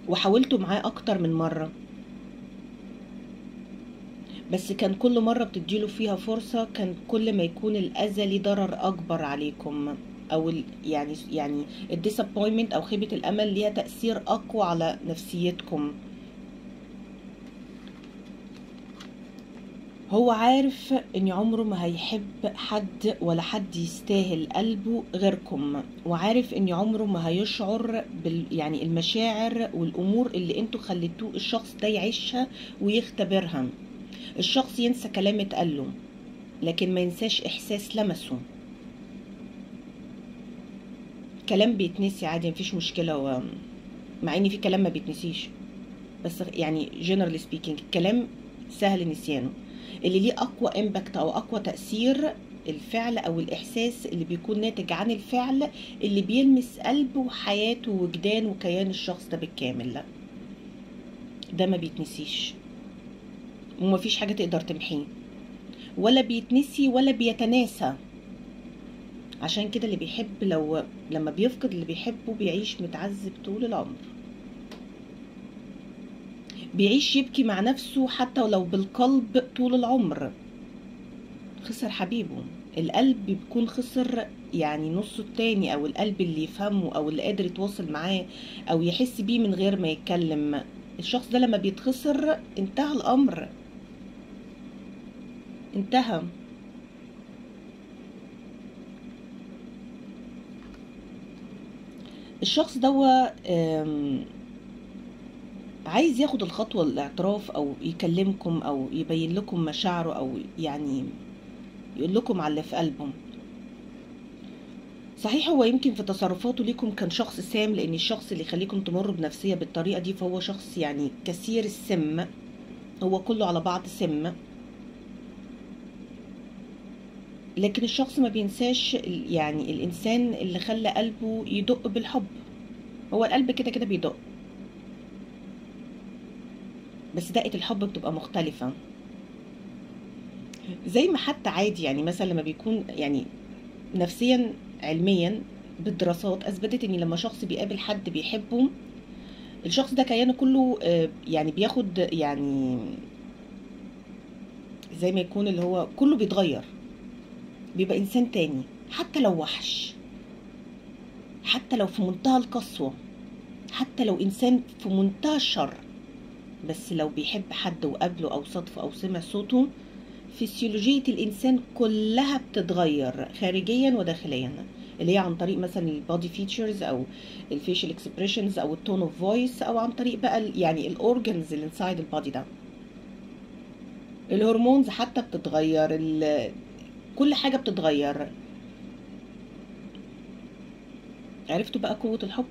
وحاولتوا معاه اكتر من مره، بس كان كل مرة بتديله فيها فرصة كان كل ما يكون الأذى ليه ضرر أكبر عليكم، أو يعني الديسابوينمنت أو خيبة الأمل ليها تأثير أقوى على نفسيتكم. هو عارف إن عمره ما هيحب حد ولا حد يستاهل قلبه غيركم، وعارف إن عمره ما هيشعر يعني المشاعر والأمور اللي انتوا خليتوه الشخص ده يعيشها ويختبرها. الشخص ينسى كلام اتقاله لكن ما ينساش احساس لمسه. كلام بيتنسي عادي مفيش مشكله، مع ان في كلام ما بيتنسيش، بس يعني generally speaking الكلام سهل نسيانه. اللي ليه اقوى امباكت او اقوى تاثير الفعل او الاحساس اللي بيكون ناتج عن الفعل، اللي بيلمس قلبه وحياته ووجدان وكيان الشخص ده بالكامل. ده ما بيتنسيش ومفيش حاجه تقدر تمحيه، ولا بيتنسي ولا بيتناسى. عشان كده اللي بيحب لما بيفقد اللي بيحبه بيعيش متعذب طول العمر، بيعيش يبكي مع نفسه حتى ولو بالقلب طول العمر. خسر حبيبه، القلب بيكون خسر يعني نصه التاني، او القلب اللي يفهمه او اللي قادر يتواصل معاه او يحس بيه من غير ما يتكلم. الشخص ده لما بيتخسر انتهى الامر، انتهى. الشخص ده عايز ياخد الخطوة الاعتراف او يكلمكم او يبين لكم مشاعره او يعني يقول لكم على اللي في قلبه. صحيح هو يمكن في تصرفاته ليكم كان شخص سام، لان الشخص اللي يخليكم تمروا بنفسية بالطريقة دي فهو شخص يعني كثير السم، هو كله على بعض سم. لكن الشخص ما بينساش يعني الانسان اللي خلى قلبه يدق بالحب. هو القلب كده كده بيدق، بس دقة الحب بتبقى مختلفة. زي ما حتى عادي يعني مثلا لما بيكون يعني نفسيا علميا بالدراسات اثبتت ان لما شخص بيقابل حد بيحبه الشخص ده كيانه كله يعني بياخد يعني زي ما يكون اللي هو كله بيتغير، بيبقى انسان تاني. حتى لو وحش، حتى لو في منتهى القسوة، حتى لو انسان في منتهى الشر، بس لو بيحب حد وقابله او صدفة او سمع صوته فسيولوجية الانسان كلها بتتغير خارجيا وداخليا، اللي هي عن طريق مثلا البودي فيتشرز او الفيشل اكسبريشنز او التون اوف فويس، او عن طريق بقى يعني الاورجنز اللي انسايد البودي ده. الهرمونز حتى بتتغير، كل حاجة بتتغير. عرفتوا بقى قوة الحب؟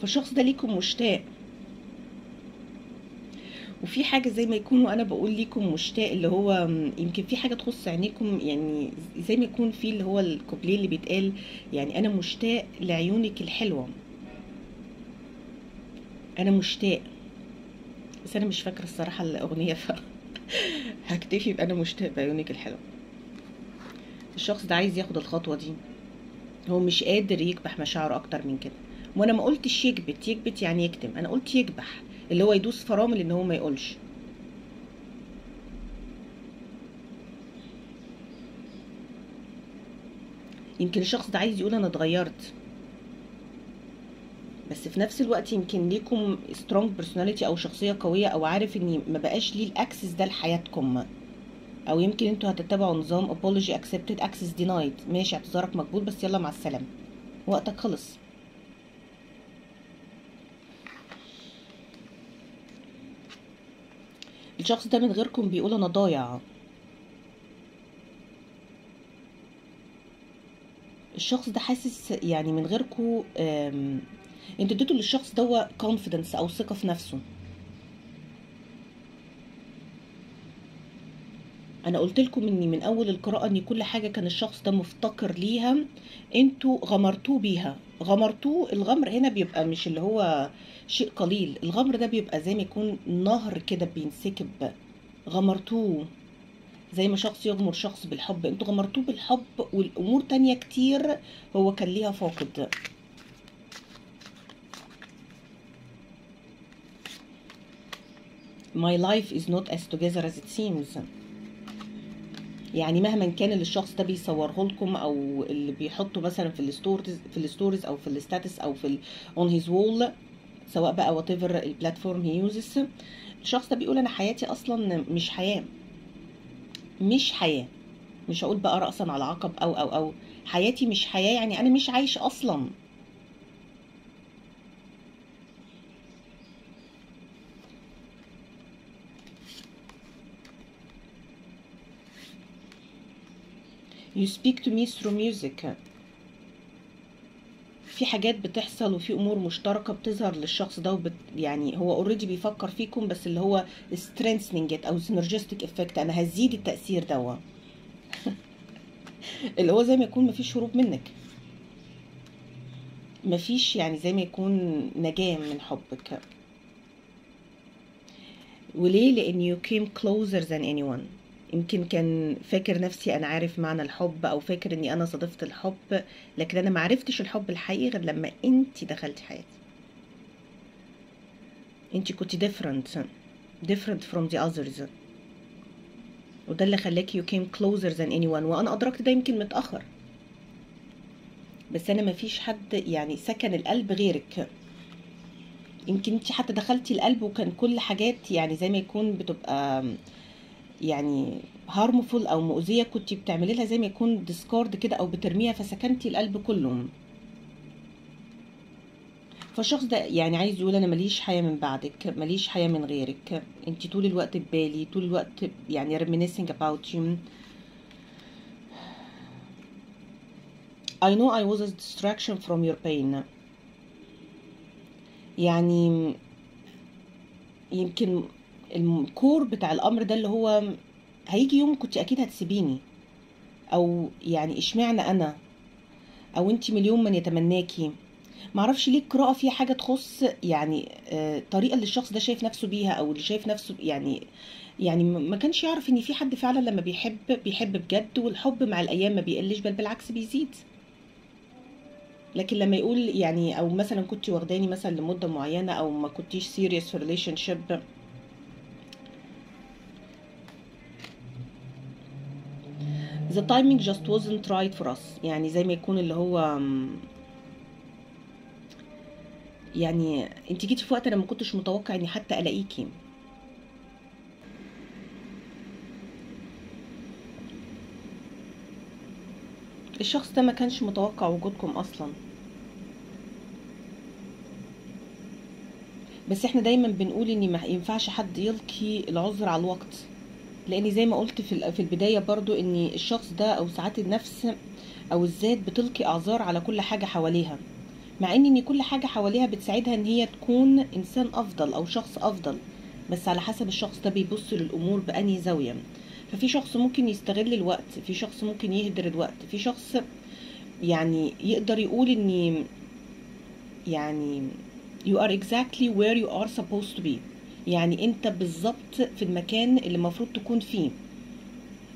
فالشخص ده ليكم مشتاق، وفي حاجة زي ما يكون وانا بقول ليكم مشتاق اللي هو يمكن في حاجة تخص عينيكم، يعني زي ما يكون في اللي هو الكوبليه اللي بيتقال يعني انا مشتاق لعيونك الحلوة، انا مشتاق. بس انا مش فاكرة الصراحة الاغنية هكتفي بأنا مشتاق بعيونك الحلوة. الشخص ده عايز ياخد الخطوة دي، هو مش قادر يكبح مشاعره اكتر من كده. وانا ما قلتش يكبت يعني يكتم، انا قلت يكبح، اللي هو يدوس فرامل ان هو ما يقولش. يمكن الشخص ده عايز يقول انا اتغيرت، بس في نفس الوقت يمكن ليكم سترونج بيرسوناليتي او شخصيه قويه، او عارف ان ما بقاش ليه الاكسس ده لحياتكم، او يمكن انتوا هتتبعوا نظام apology accepted access denied. ماشي، اعتذارك مقبول بس يلا مع السلامه، وقتك خلص. الشخص ده من غيركم بيقول انا ضايع. الشخص ده حاسس يعني من غيركم انتوا اديتوا للشخص ده confidence او ثقه في نفسه. انا قلت لكم اني من اول القراءه ان كل حاجه كان الشخص ده مفتقر ليها انتوا غمرتوه بيها. غمرتوه، الغمر هنا بيبقى مش اللي هو شيء قليل، الغمر ده بيبقى زي ما يكون نهر كده بينسكب. غمرتوه زي ما شخص يغمر شخص بالحب، انتوا غمرتوه بالحب والامور تانية كتير هو كان ليها فاقد. My life is not as together as it seems. يعني مهما كان اللي الشخص ده بيصوره لكم او اللي بيحطه مثلا في الستوريز او في الستاتس او في اون هيز وول، سواء بقى وات ايفر البلاتفورم هي يوزز، الشخص ده بيقول انا حياتي اصلا مش حياه. مش حياه، مش هقول بقى رأسا على عقب او حياتي مش حياه، يعني انا مش عايش اصلا. You speak to me through music. في حاجات بتحصل وفي امور مشتركه بتظهر للشخص ده يعني هو اوريدي بيفكر فيكم، بس اللي هو strengthening it او synergistic effect، انا هزيد التأثير ده اللي هو زي ما يكون مفيش هروب منك، مفيش يعني زي ما يكون نجاة من حبك. وليه؟ لان you came closer than anyone. يمكن كان فاكر نفسي انا عارف معنى الحب، او فاكر اني انا صادفت الحب، لكن انا معرفتش الحب الحقيقي غير لما انتي دخلتي حياتي. انتي كنتي different from the others، وده اللي خلاكي you came closer than anyone. وانا ادركت ده يمكن متأخر، بس انا مفيش حد يعني سكن القلب غيرك. يمكن انتي حتى دخلتي القلب وكان كل حاجات يعني زي ما يكون بتبقى يعني harmful او مؤذيه كنتي بتعملي لها زي ما يكون ديسكارد كده او بترميها، فسكنتي القلب كله. فالشخص ده يعني عايز يقول انا ماليش حياه من بعدك، ماليش حياه من غيرك، انتي طول الوقت ببالي، طول الوقت يعني reminiscing about you. I know I was a distraction from your pain. يعني يمكن الكور بتاع الامر ده اللي هو هيجي يوم كنت اكيد هتسيبيني، او يعني اشمعنى انا، او انتي مليون من يتمناكي. معرفش ليه القراءة فيها حاجة تخص يعني طريقة اللي الشخص ده شايف نفسه بيها، او اللي شايف نفسه يعني ما كانش يعرف ان في حد فعلا لما بيحب بجد، والحب مع الايام ما بيقلش بل بالعكس بيزيد. لكن لما يقول يعني او مثلا كنت واخداني مثلا لمدة معينة، او ما كنتيش serious في relationship، the timing just wasn't right for us. يعني زي ما يكون اللي هو يعني انت جيتي في وقت انا ما كنتش متوقع اني حتى الاقيكي. الشخص ده ما كانش متوقع وجودكم اصلا، بس احنا دايما بنقول ان ما ينفعش حد يلقي العذر على الوقت، لان زي ما قلت في البداية برضو ان الشخص ده او ساعات النفس او الذات بتلقي اعذار على كل حاجة حواليها، مع ان كل حاجة حواليها بتساعدها ان هي تكون انسان افضل او شخص افضل، بس على حسب الشخص ده بيبص للامور بأنهي زاوية. ففي شخص ممكن يستغل الوقت، في شخص ممكن يهدر الوقت، في شخص يعني يقدر يقول ان يعني you are exactly where you are supposed to be، يعني انت بالظبط في المكان اللي المفروض تكون فيه،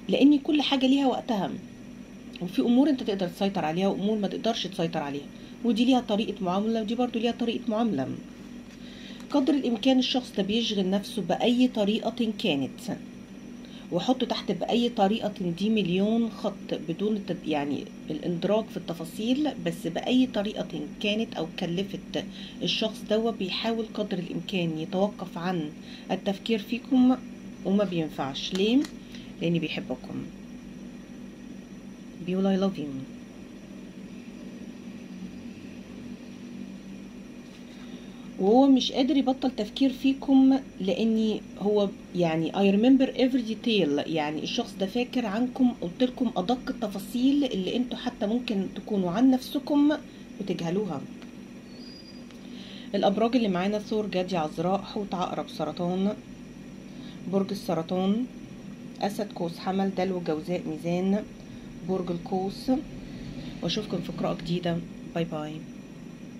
لان كل حاجة ليها وقتها، وفي امور انت تقدر تسيطر عليها وامور ما تقدرش تسيطر عليها، ودي ليها طريقة معاملة ودي برضو ليها طريقة معاملة. قدر الامكان الشخص ده بيشغل نفسه باي طريقة كانت، وحط تحت بأي طريقة دي مليون خط بدون يعني الاندراج في التفاصيل، بس بأي طريقة كانت أو كلفت الشخص ده بيحاول قدر الإمكان يتوقف عن التفكير فيكم، وما بينفعش. ليه؟ لأني بيحبكم. بيقول I love you. وهو مش قادر يبطل تفكير فيكم، لاني هو يعني I remember every detail، يعني الشخص ده فاكر عنكم، قلتلكم ادق التفاصيل اللي انتوا حتى ممكن تكونوا عن نفسكم بتجهلوها. الابراج اللي معانا: ثور، جدي، عذراء، حوت، عقرب، سرطان. برج السرطان: اسد، قوس، حمل، دلو، جوزاء، ميزان. برج القوس. واشوفكم في قراءة جديدة. باي باي.